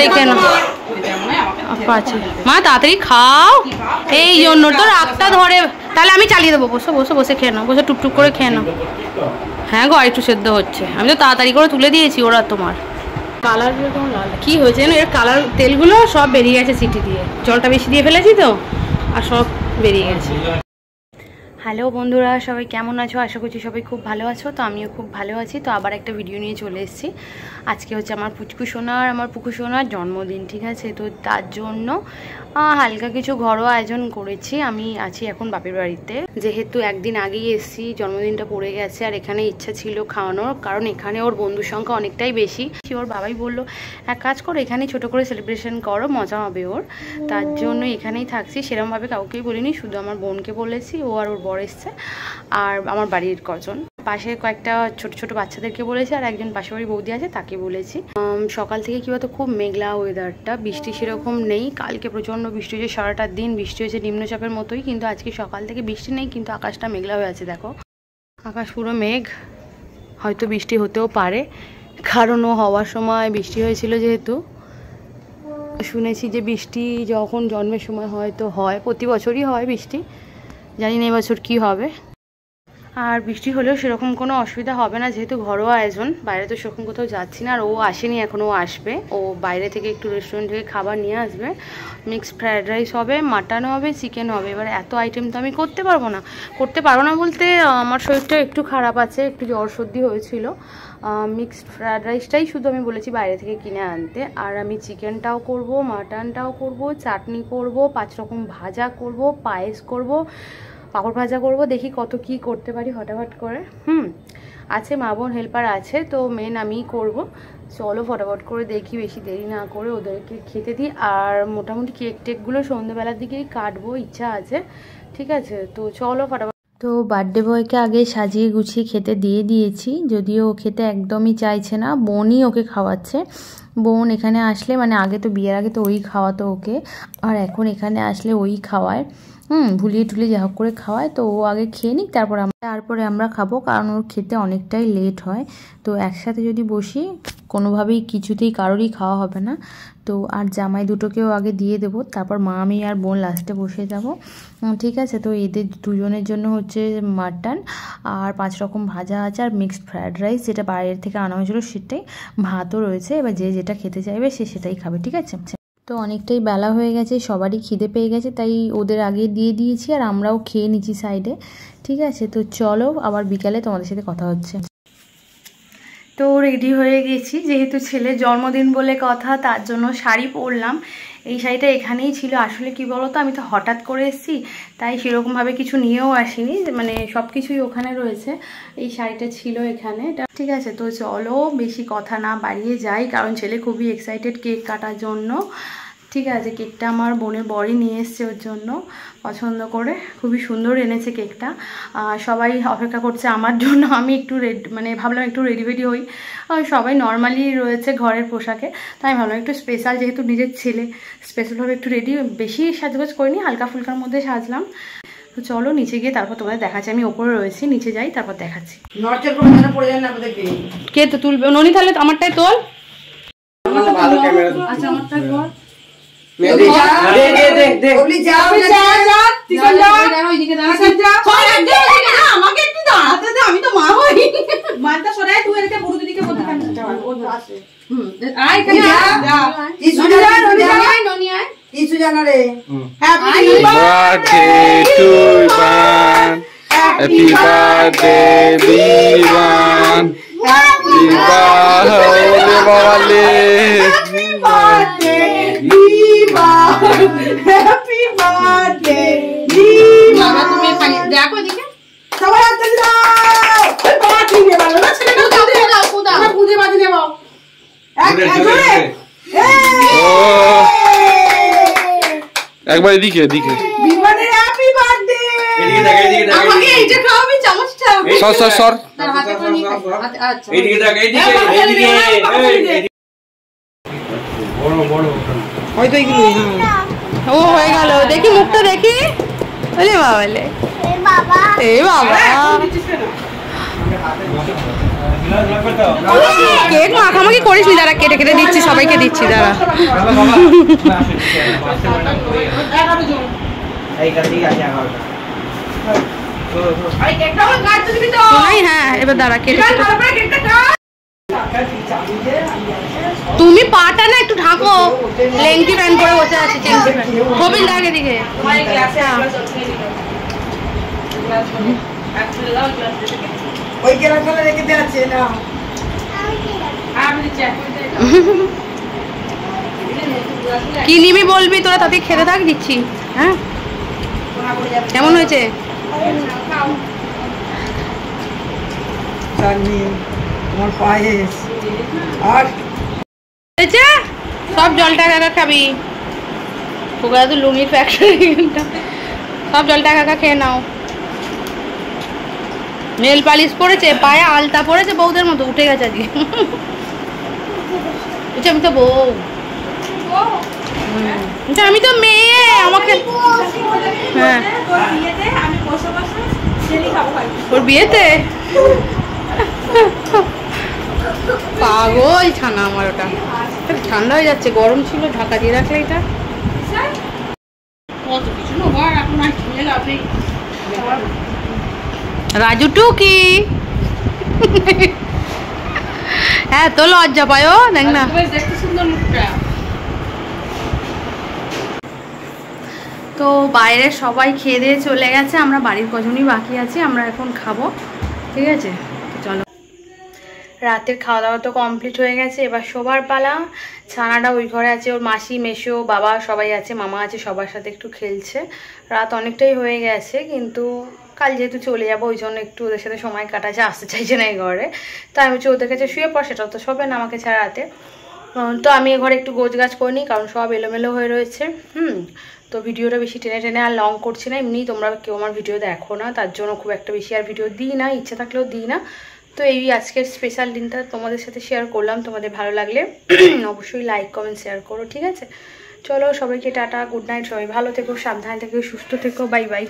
দেখে না মা তাড়াতাড়ি খাও, এই জন্য তো রাগটা ধরে। তাহলে আমি চালিয়ে দেবো, বসে বসে বসে খেয়ে নাও, বসে টুকটুক করে খেয়ে নাও। হ্যাঁ গো, একটু সেদ্ধ হচ্ছে, আমি তো তাড়াতাড়ি করে তুলে দিয়েছি। ওরা তোমার কালার কি হয়েছে জানো, এর কালার তেলগুলো সব বেরিয়ে গেছে সিটি দিয়ে, জলটা বেশি দিয়ে ফেলেছি তো, আর সব বেরিয়ে গেছে। হ্যালো বন্ধুরা, সবাই কেমন আছো? আশা করছি সবাই খুব ভালো আছো। তো আমিও খুব ভালো আছি। তো আবার একটা ভিডিও নিয়ে চলে এসেছি। আজকে হচ্ছে আমার পুচকু সোনার, আমার পুকু সোনার জন্মদিন, ঠিক আছে? তো তার জন্য হালকা কিছু ঘরোয়া আয়োজন করেছি। আমি আছি এখন বাপের বাড়িতে, যেহেতু একদিন আগেই এসেছি, জন্মদিনটা পড়ে গেছে। আর এখানে ইচ্ছা ছিল খাওয়ানোর, কারণ এখানে ওর বন্ধুর সংখ্যা অনেকটাই বেশি। ওর বাবাই বললো এক কাজ করো, এখানেই ছোটো করে সেলিব্রেশন করো, মজা হবে ওর। তার জন্য এখানেই থাকছি। সেরকমভাবে কাউকেই বলিনি, শুধু আমার বোনকে বলেছি, ও আর ওর বর এসছে, আর আমার বাড়ির কজন, পাশে কয়েকটা ছোট ছোট বাচ্চাদেরকে বলেছি, আর একজন পাশে বাড়ি বৌদি আছে তাকে বলেছি। সকাল থেকে কি বলতো, খুব মেঘলা ওয়েদারটা, বৃষ্টি সেরকম নেই। কালকে প্রচণ্ড বৃষ্টি হয়েছে, সারাটা দিন বৃষ্টি হয়েছে নিম্নচাপের মতোই, কিন্তু আজকে সকাল থেকে বৃষ্টি নেই, কিন্তু আকাশটা মেঘলা হয়ে আছে। দেখো আকাশ পুরো মেঘ, হয়তো বৃষ্টি হতেও পারে, কারণ ও হওয়ার সময় বৃষ্টি হয়েছিল। যেহেতু শুনেছি যে বৃষ্টি যখন জন্মের সময় হয়তো হয়, প্রতি বছরই হয় বৃষ্টি, জানি না এবছর কী হবে। আর বৃষ্টি হলেও সেরকম কোনো অসুবিধা হবে না, যেহেতু ঘরোয়া আয়োজন, বাইরে তো সেরকম কোথাও যাচ্ছি না। আর ও আসেনি এখনও, ও আসবে, ও বাইরে থেকে একটু রেস্টুরেন্ট থেকে খাবার নিয়ে আসবে। মিক্সড ফ্রায়েড রাইস হবে, মাটন হবে, চিকেন হবে। এবার এত আইটেম তো আমি করতে পারবো না বলতে আমার শরীরটা একটু খারাপ আছে, একটু জ্বর সর্দি হয়েছিল। মিক্সড ফ্রায়েড রাইসটাই শুধু আমি বলেছি বাইরে থেকে কিনে আনতে। আর আমি চিকেনটাও করব, মাটনটাও করব, চাটনি করব, 5 রকম ভাজা করব, পায়েস করব, পাঁপড় ভাজা করব। দেখি কত কি করতে পারি ফটাফট করে। আছে মা বোন হেল্পার আছে, তো মেন আমিই করব। চলো ফটাফট করে দেখি, বেশি দেরি না করে ওদেরকে খেতে দিই। আর মোটামুটি কেক টেকগুলো সন্ধ্যেবেলার দিকেই কাটবো, ইচ্ছা আছে, ঠিক আছে? তো চলো ফটাফট। তো বার্থডে বয়কে আগে সাজিয়ে গুছিয়ে খেতে দিয়ে দিয়েছি, যদিও ও খেতে একদমই চাইছে না। বোনই ওকে খাওয়াচ্ছে। বোন এখানে আসলে, মানে আগে তো বিয়ের আগে তো ওই খাওয়াতো ওকে, আর এখন এখানে আসলে ওই খাওয়ায়, ভুলিয়ে টুলিয়ে যা হোক করে খাওয়ায়। তো ও আগে খেয়ে নিক, তারপরে আমরা খাবো, কারণ ওর খেতে অনেকটাই লেট হয়। তো একসাথে যদি বসি, কোনোভাবেই কিছুতেই কারোরই খাওয়া হবে না। তো আর জামাই দুটোকেও আগে দিয়ে দেবো, তারপর মা, আমি আর বোন লাস্টে বসে যাব, ঠিক আছে? তো এদের দুজনের জন্য হচ্ছে মাটন, আর 5 রকম ভাজা আছে, আর মিক্সড ফ্রায়েড রাইস, যেটা বাইরের থেকে আনা হয়েছিল সেটাই, ভাতও রয়েছে। এবার যে যেটা খেতে চাইবে সে সেটাই খাবে, ঠিক আছে? তো অনেকটাই বেলা হয়ে গেছে, সবারই খিদে পেয়ে গেছে, তাই ওদের আগে দিয়ে দিয়েছি, আর আমরাও খেয়ে নিচ্ছি সাইডে, ঠিক আছে? তো চলো, আবার বিকালে তোমাদের সাথে কথা হচ্ছে। তো রেডি হয়ে গেছি, যেহেতু ছেলের জন্মদিন বলে কথা, তার জন্য শাড়ি পরলাম। এই শাড়িটা এখানেই ছিল। আসলে কি বলতো, আমি তো হঠাৎ করে এসেছি, তাই সেরকমভাবে কিছু নিয়েও আসিনি, মানে সব কিছুই ওখানে রয়েছে। এই শাড়িটা ছিল এখানে, ঠিক আছে? তো চলো বেশি কথা না বাড়িয়ে যাই, কারণ ছেলে খুবই এক্সাইটেড কেক কাটার জন্য, ঠিক আছে? কেকটা আমার বোনের বরই নিয়ে এসছে ওর জন্য, পছন্দ করে, খুবই সুন্দর এনেছে কেকটা। সবাই অপেক্ষা করছে আমার জন্য। আমি একটু ভাবলাম একটু রেডি হই। সবাই নর্মালি রয়েছে ঘরের পোশাকে, তাই ভাবলাম একটু স্পেশাল, যেহেতু নিজের ছেলে, স্পেশালভাবে একটু রেডি, বেশি সাজগোজ করিনি, হালকা ফুলকার মধ্যে সাজলাম। তো চলো নিচে গিয়ে তারপর তোমাদের দেখাচ্ছি। আমি ওপরে রয়েছি, নিচে যাই, তারপর দেখাচ্ছি। কে তো তুলবে? ননি, তাহলে আমারটাই তোল। আচ্ছা আমারটাই তোল। আমি তো মা হই, মানটা সরাই তুই এদিকে বড় দিদিকে বলতে পারিস। আয় এখানে ননি আয়, কিছু জানা রে। হ্যাপি বার্থডে টু বান, happy birthday Biban, happy birthday বাবালে, happy birthday Biban, happy birthday Biban. তুমি দেখো এদিকে সবাই হাত দাও, ওই পার্টি নে ভালো না ছেলে, কোদা পুজো বাজি নেব একবার এদিকে বিমানের হ্যাপি বার্থডে। এদিকে দেখ, আমাকে এইটা খাওয়াবি, চামচটা সর হাতে করে নিয়ে। আচ্ছা এইদিকে দেখ, এইদিকে হয়তো এইগুলো ও হয়ে গেল, দেখি মুখটা দেখি। বলে বাবালে, এ বাবা কেক মাখামাখি করিস নি, দাঁড়া কেটে কেটে দিচ্ছি, সবাইকে দিচ্ছি, দাঁড়া। হ্যাঁ এবার দাঁড়া কেটে তুমি পাটা না একটু ঢাকো, লেংটি প্যান্ট পরে বসে আছি। কবিন দাগে দিকে ওই গ্লাসগুলো রেখে দেওয়া আছে না। কি নিবি বলবি, তোরা তাতে খেতে থাক, দিচ্ছি। হ্যাঁ কেমন হয়েছে? আমার পায়েস আর সব জলটা কাকা খাবি, তোকে তো লুঙ্গির ফ্যাক্টরি, সব জলটা কাকা খেয়ে নাও। নেল পালিশ পড়েছে, পায়ে আলতা পড়েছে, বউদের মতো উঠে গেছে আজকে। আমি তো বউ, আমি তো মেয়ে, আমাকে হ্যাঁ ওর বিয়েতে পাগল ছানা আমার, ওটা ঠান্ডা হয়ে যাচ্ছে, গরম ছিল, ঢাকা দিয়ে রাখলে এটা রাজু টুকি। হ্যাঁ তো লজ্জা পায়, দেখ না তো। বাইরে সবাই খেয়ে দিয়ে চলে গেছে, আমরা বাড়ির কজনই বাকি আছি, আমরা এখন খাবো, ঠিক আছে? চলো, রাতের খাওয়া দাওয়া তো কমপ্লিট হয়ে গেছে, এবার শোবার পালা। ছানাটা ওই ঘরে আছে, ওর মাসি মেসো বাবা সবাই আছে, মামা আছে, সবার সাথে একটু খেলছে। রাত অনেকটাই হয়ে গেছে, কিন্তু কাল যেহেতু চলে যাবো ওই জন্য একটু ওদের সাথে সময় কাটাচ্ছে, আসতে চাইছে না এই ঘরে। তো আমি হচ্ছে ওদের কাছে শুয়ে পড়, সেটাও তো শোবে না আমাকে ছাড়া রাতে। তো আমি এ ঘরে একটু গোছগাছ করে নিই, কারণ সব এলোমেলো হয়ে রয়েছে। তো ভিডিওটা বেশি টেনে টেনে আর লং করছি না, এমনি তোমরা কেউ আমার ভিডিও দেখো না, তার জন্য খুব একটা বেশি আর ভিডিও দিই না, ইচ্ছে থাকলেও দিই না। তো এই আজকের স্পেশাল দিনটা তোমাদের সাথে শেয়ার করলাম, তোমাদের ভালো লাগলে অবশ্যই লাইক কমেন্ট শেয়ার করো, ঠিক আছে? চলো সবাইকে টাটা, গুড নাইট, সবাই ভালো থেকো, সাবধানে থেকো, সুস্থ থেকো, বাই বাই।